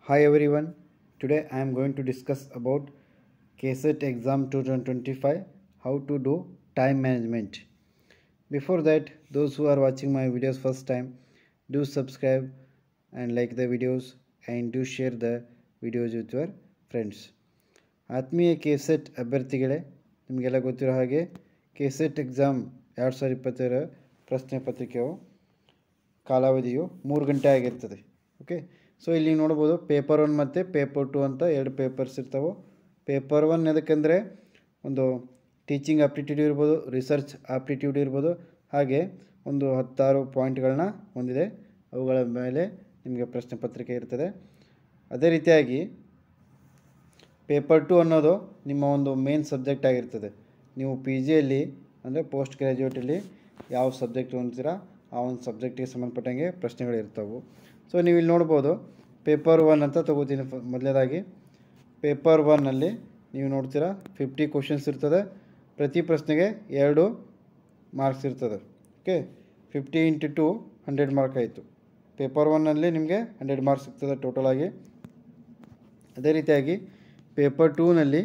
Hi everyone, today I am going to discuss about KSET exam 2025, how to do time management. Before that, those who are watching my videos first time, do subscribe and like the videos and do share the videos with your friends. ಆತ್ಮೀಯ KSET ಅಭ್ಯರ್ಥಿಗಳೇ, ನಿಮಗೆಲ್ಲ ಗೊತ್ತಿರೋ ಹಾಗೆ KSET exam 2020 ಪ್ರಶ್ನೆ ಪತ್ರಿಕೆಯು ಕಾಲಾವಧಿಯು 3 ಗಂಟೆ ಆಗಿರ್ತದೆ. Okay, so ಇಲ್ಲಿ ನೋಡ್ಬೋದು ಪೇಪರ್ 1 ಮತ್ತು ಪೇಪರ್ 2 ಅಂತ ಎರಡು ಪೇಪರ್ಸ್ ಇರ್ತಾವೆ. ಪೇಪರ್ 1 ಎದಕ್ಕಂದರೆ ಒಂದು ಟೀಚಿಂಗ್ ಆಪ್ಟಿಟ್ಯೂಡ್ ಇರ್ಬೋದು, ರಿಸರ್ಚ್ ಆಪ್ಟಿಟ್ಯೂಡ್ ಇರ್ಬೋದು, ಹಾಗೆ ಒಂದು 16 ಪಾಯಿಂಟ್ಗಳನ್ನ ಹೊಂದಿದೆ. ಅವುಗಳ ಮೇಲೆ ನಿಮಗೆ ಪ್ರಶ್ನೆ ಪತ್ರಿಕೆ ಇರ್ತದೆ. ಅದೇ ರೀತಿಯಾಗಿ ಪೇಪರ್ 2 ಅನ್ನೋದು ನಿಮ್ಮ ಒಂದು ಮೇನ್ ಸಬ್ಜೆಕ್ಟ್ ಆಗಿರ್ತದೆ. ನೀವು PGಯಲ್ಲಿ ಅಂದರೆ ಪೋಸ್ಟ್ ಗ್ರ್ಯಾಜುಯೇಟಲ್ಲಿ ಯಾವ ಸಬ್ಜೆಕ್ಟ್ ಹೊಂದ್ತೀರಾ ಆ ಒಂದು ಸಬ್ಜೆಕ್ಟಿಗೆ ಸಂಬಂಧಪಟ್ಟಂಗೆ ಪ್ರಶ್ನೆಗಳು ಇರ್ತವೆ. ಸೊ ನೀವು ಇಲ್ಲಿ ನೋಡ್ಬೋದು ಪೇಪರ್ 1 ಅಂತ ತೊಗೋತೀನಿ. ಮೊದಲನೇದಾಗಿ ಪೇಪರ್ 1ನಲ್ಲಿ ನೀವು ನೋಡ್ತೀರಾ 50 ಕ್ವಶನ್ಸ್ ಇರ್ತದೆ. ಪ್ರತಿ ಪ್ರಶ್ನೆಗೆ 2 ಮಾರ್ಕ್ಸ್ ಇರ್ತದೆ. ಓಕೆ, 50 × 2 100 ಮಾರ್ಕ್ ಆಯಿತು. ಪೇಪರ್ 1ನಲ್ಲಿ ನಿಮಗೆ 100 ಮಾರ್ಕ್ಸ್ ಸಿಗ್ತದೆ ಟೋಟಲ್ ಆಗಿ. ಅದೇ ರೀತಿಯಾಗಿ ಪೇಪರ್ 2ನಲ್ಲಿ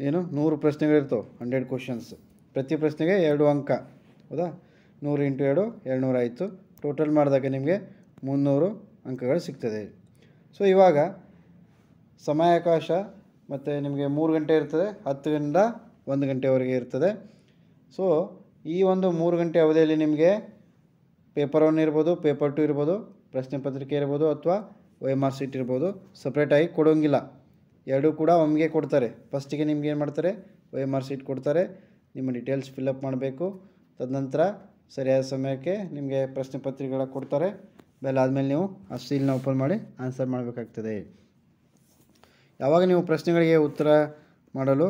ಏನು 100 ಪ್ರಶ್ನೆಗಳಿರ್ತವೆ, 100 ಕ್ವಶನ್ಸ್. ಪ್ರತಿ ಪ್ರಶ್ನೆಗೆ 2 ಅಂಕ, ಹೌದಾ? 100 × 2 200 ಆಯಿತು. ಟೋಟಲ್ ಮಾಡಿದಾಗ ನಿಮಗೆ 300 ಅಂಕಗಳು ಸಿಗ್ತದೆ. ಸೊ ಇವಾಗ ಸಮಯಾವಕಾಶ ಮತ್ತು ನಿಮಗೆ 3 ಗಂಟೆ ಇರ್ತದೆ, 10 ರಿಂದ 1 ಗಂಟೆವರೆಗೆ ಇರ್ತದೆ. ಸೊ ಈ ಒಂದು 3 ಗಂಟೆ ಅವಧಿಯಲ್ಲಿ ನಿಮಗೆ ಪೇಪರ್ 1 ಇರ್ಬೋದು, ಪೇಪರ್ 2 ಇರ್ಬೋದು, ಪ್ರಶ್ನೆ ಪತ್ರಿಕೆ ಇರ್ಬೋದು ಅಥವಾ OMR ಶೀಟ್ ಇರ್ಬೋದು, ಸಪ್ರೇಟಾಗಿ ಕೊಡೋಂಗಿಲ್ಲ. ಎರಡೂ ಕೂಡ ಒಮ್ಮೆಗೆ ಕೊಡ್ತಾರೆ. ಫಸ್ಟಿಗೆ ನಿಮ್ಗೆ ಏನು ಮಾಡ್ತಾರೆ, OMR ಶೀಟ್ ಕೊಡ್ತಾರೆ, ನಿಮ್ಮ ಡೀಟೇಲ್ಸ್ ಫಿಲ್ಲಪ್ ಮಾಡಬೇಕು. ತದನಂತರ ಸರಿಯಾದ ಸಮಯಕ್ಕೆ ನಿಮಗೆ ಪ್ರಶ್ನೆ ಪತ್ರಿಕೆಗಳ ಕೊಡ್ತಾರೆ. ಆದಮೇಲೆ ನೀವು ಆ ಸೀಲ್ನ ಓಪನ್ ಮಾಡಿ ಆನ್ಸರ್ ಮಾಡಬೇಕಾಗ್ತದೆ. ಯಾವಾಗ ನೀವು ಪ್ರಶ್ನೆಗಳಿಗೆ ಉತ್ತರ ಮಾಡಲು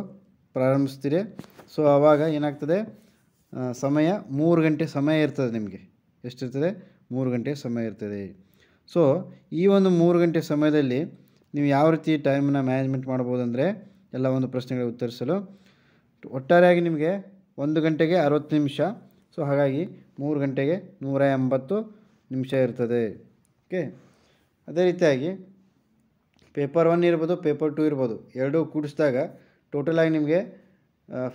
ಪ್ರಾರಂಭಿಸ್ತೀರಿ, ಸೊ ಆವಾಗ ಏನಾಗ್ತದೆ, ಸಮಯ 3 ಗಂಟೆ ಸಮಯ ಇರ್ತದೆ. ನಿಮಗೆ ಎಷ್ಟಿರ್ತದೆ? 3 ಗಂಟೆ ಸಮಯ ಇರ್ತದೆ. ಸೊ ಈ ಒಂದು 3 ಗಂಟೆ ಸಮಯದಲ್ಲಿ ನೀವು ಯಾವ ರೀತಿ ಟೈಮನ್ನು ಮ್ಯಾನೇಜ್ಮೆಂಟ್ ಮಾಡ್ಬೋದು ಅಂದರೆ, ಎಲ್ಲ ಒಂದು ಪ್ರಶ್ನೆಗಳಿಗೆ ಉತ್ತರಿಸಲು ಒಟ್ಟಾರೆಯಾಗಿ ನಿಮಗೆ 1 ಗಂಟೆಗೆ 60 ನಿಮಿಷ. ಸೊ ಹಾಗಾಗಿ 3 ಗಂಟೆಗೆ 180 ನಿಮಿಷ ಇರ್ತದೆ. ಓಕೆ, ಅದೇ ರೀತಿಯಾಗಿ ಪೇಪರ್ 1 ಇರ್ಬೋದು, ಪೇಪರ್ 2 ಇರ್ಬೋದು, ಎರಡೂ ಕೂಡಿಸಿದಾಗ ಟೋಟಲಾಗಿ ನಿಮಗೆ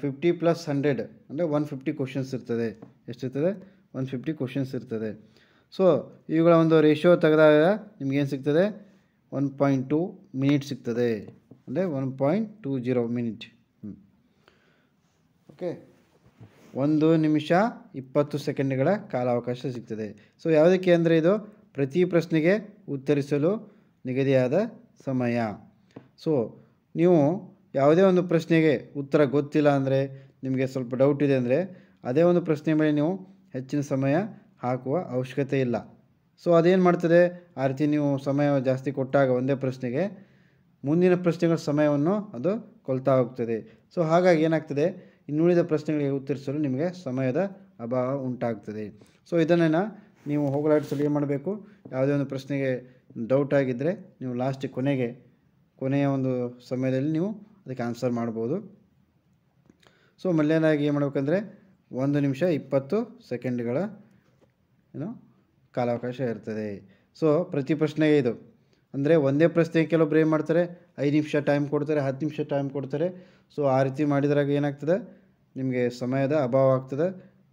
50 + 100 ಅಂದರೆ 150 ಕ್ವಶನ್ಸ್ ಇರ್ತದೆ. ಎಷ್ಟಿರ್ತದೆ? 150 ಕ್ವಶನ್ಸ್ ಇರ್ತದೆ. ಸೊ ಇವುಗಳ ಒಂದು ರೇಷಿಯೋ ತೆಗೆದಾಗ ನಿಮಗೇನು ಸಿಗ್ತದೆ? 1.2 ಮಿನಿಟ್ ಸಿಗ್ತದೆ, ಅಂದರೆ 1.20 ಮಿನಿಟ್. ಓಕೆ, 1 ನಿಮಿಷ 20 ಸೆಕೆಂಡ್ಗಳ ಕಾಲಾವಕಾಶ ಸಿಗ್ತದೆ. ಸೊ ಯಾವುದಕ್ಕೆ ಅಂದರೆ ಇದು ಪ್ರತಿ ಪ್ರಶ್ನೆಗೆ ಉತ್ತರಿಸಲು ನಿಗದಿಯಾದ ಸಮಯ. ಸೊ ನೀವು ಯಾವುದೇ ಒಂದು ಪ್ರಶ್ನೆಗೆ ಉತ್ತರ ಗೊತ್ತಿಲ್ಲ ಅಂದರೆ, ನಿಮಗೆ ಸ್ವಲ್ಪ ಡೌಟ್ ಇದೆ ಅಂದರೆ, ಅದೇ ಒಂದು ಪ್ರಶ್ನೆ ಮೇಲೆ ನೀವು ಹೆಚ್ಚಿನ ಸಮಯ ಹಾಕುವ ಅವಶ್ಯಕತೆ ಇಲ್ಲ. ಸೊ ಅದೇನು ಮಾಡ್ತದೆ, ಆ ರೀತಿ ನೀವು ಸಮಯ ಜಾಸ್ತಿ ಕೊಟ್ಟಾಗ ಒಂದೇ ಪ್ರಶ್ನೆಗೆ ಮುಂದಿನ ಪ್ರಶ್ನೆಗಳ ಸಮಯವನ್ನು ಅದು ಕೊಲ್ತಾ ಹೋಗ್ತದೆ. ಸೊ ಹಾಗಾಗಿ ಏನಾಗ್ತದೆ, ಇನ್ನುಳಿದ ಪ್ರಶ್ನೆಗಳಿಗೆ ಉತ್ತರಿಸಲು ನಿಮಗೆ ಸಮಯದ ಅಭಾವ ಉಂಟಾಗ್ತದೆ. ಸೊ ಇದನ್ನು ನೀವು ಹೋಗಲಾಡಿಸಲು ಏನು ಮಾಡಬೇಕು, ಯಾವುದೇ ಒಂದು ಪ್ರಶ್ನೆಗೆ ಡೌಟ್ ಆಗಿದ್ದರೆ ನೀವು ಲಾಸ್ಟ್ ಕೊನೆಯ ಒಂದು ಸಮಯದಲ್ಲಿ ನೀವು ಅದಕ್ಕೆ ಆನ್ಸರ್ ಮಾಡ್ಬೋದು. ಸೊ ಮೊದಲನೇದಾಗಿ ಏನು ಮಾಡಬೇಕಂದ್ರೆ 1 ನಿಮಿಷ 20 ಸೆಕೆಂಡ್ಗಳ ಕಾಲಾವಕಾಶ ಇರ್ತದೆ. ಸೊ ಪ್ರತಿ ಪ್ರಶ್ನೆಗೆ ಇದು ಅಂದರೆ ಒಂದೇ ಪ್ರಶ್ನೆಗೆ ಕೆಲವೊಬ್ರು ಏನು ಮಾಡ್ತಾರೆ, 5 ನಿಮಿಷ ಟೈಮ್ ಕೊಡ್ತಾರೆ, 10 ನಿಮಿಷ ಟೈಮ್ ಕೊಡ್ತಾರೆ. ಸೊ ಆ ರೀತಿ ಮಾಡಿದ್ರಾಗ ಏನಾಗ್ತದೆ, ನಿಮಗೆ ಸಮಯದ ಅಭಾವ ಆಗ್ತದೆ,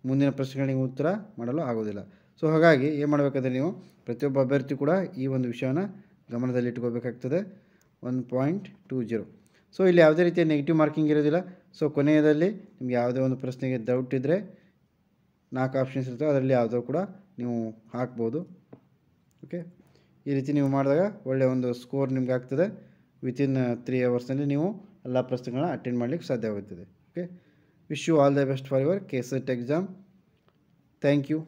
ಮುಂದಿನ ಪ್ರಶ್ನೆಗಳಿಗೆ ಉತ್ತರ ಮಾಡಲು ಆಗೋದಿಲ್ಲ. ಸೊ ಹಾಗಾಗಿ ಏನು ಮಾಡಬೇಕಂದ್ರೆ, ನೀವು ಪ್ರತಿಯೊಬ್ಬ ಅಭ್ಯರ್ಥಿ ಕೂಡ ಈ ಒಂದು ವಿಷಯವನ್ನು ಗಮನದಲ್ಲಿಟ್ಕೋಬೇಕಾಗ್ತದೆ. 1.20. ಸೊ ಇಲ್ಲಿ ಯಾವುದೇ ರೀತಿಯ ನೆಗೆಟಿವ್ ಮಾರ್ಕಿಂಗ್ ಇರೋದಿಲ್ಲ. ಸೊ ಕೊನೆಯದಲ್ಲಿ ನಿಮ್ಗೆ ಯಾವುದೇ ಒಂದು ಪ್ರಶ್ನೆಗೆ ಡೌಟ್ ಇದ್ದರೆ 4 ಆಪ್ಷನ್ಸ್ ಇರ್ತವೆ, ಅದರಲ್ಲಿ ಯಾವುದೋ ಕೂಡ ನೀವು ಹಾಕ್ಬೋದು. ಓಕೆ, ಈ ರೀತಿ ನೀವು ಮಾಡಿದಾಗ ಒಳ್ಳೆಯ ಒಂದು ಸ್ಕೋರ್ ನಿಮ್ಗೆ ಆಗ್ತದೆ. ವಿತಿನ್ 3 ಅವರ್ಸ್ನಲ್ಲಿ ನೀವು ಎಲ್ಲ ಪ್ರಶ್ನೆಗಳನ್ನ ಅಟೆಂಡ್ ಮಾಡಲಿಕ್ಕೆ ಸಾಧ್ಯವಾಗುತ್ತದೆ. Okay, wish you all the best for your KSET exam. Thank you.